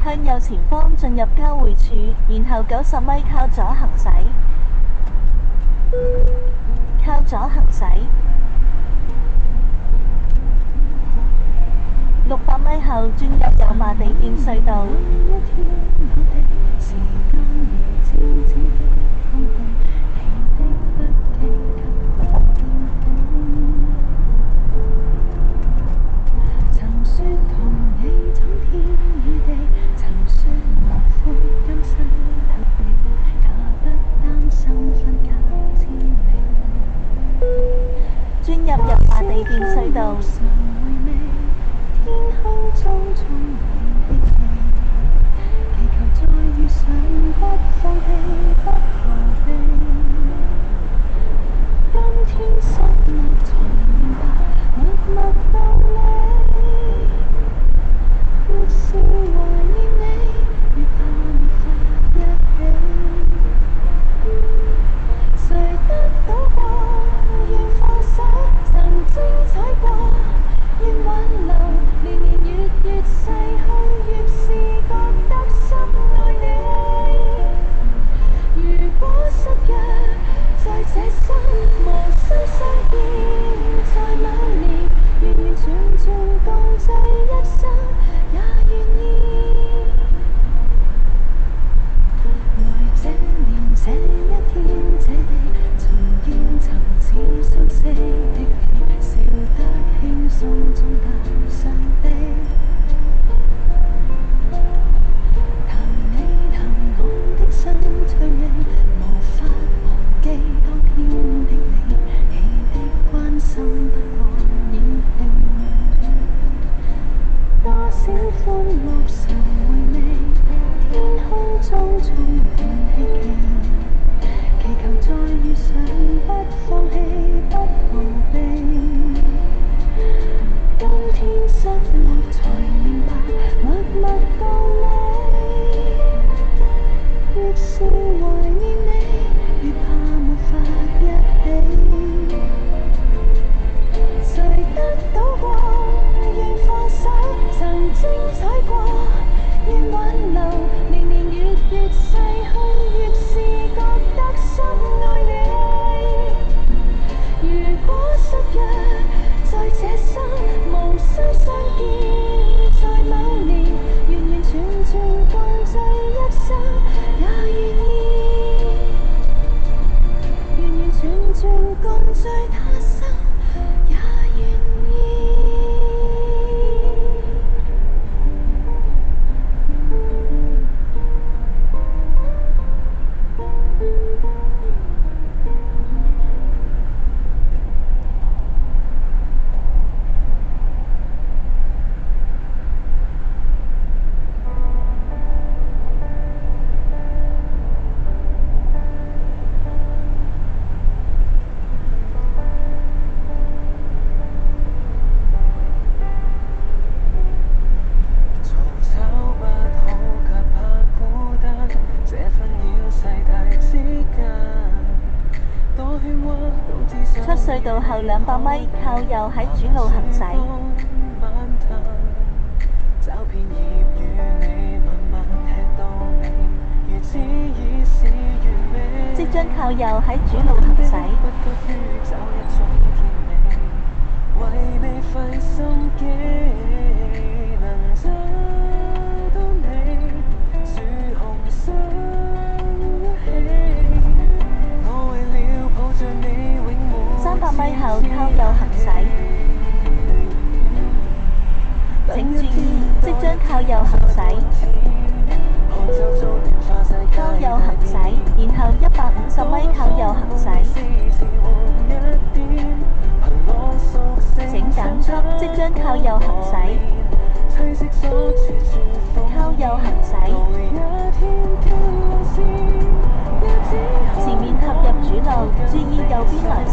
向右前方進入交匯處，然後90米靠左行駛。靠左行駛。600米後轉入油麻地電隧道。轉入油麻地電隧道。出隧道後200米靠右喺主路行駛。即將靠右喺主路行駛。300米後靠右行駛。請注意，即將靠右行駛。靠右行駛，然後150米靠右行駛。請減速，即將靠右行駛。靠右行駛。前面合入主路，注意右邊來車。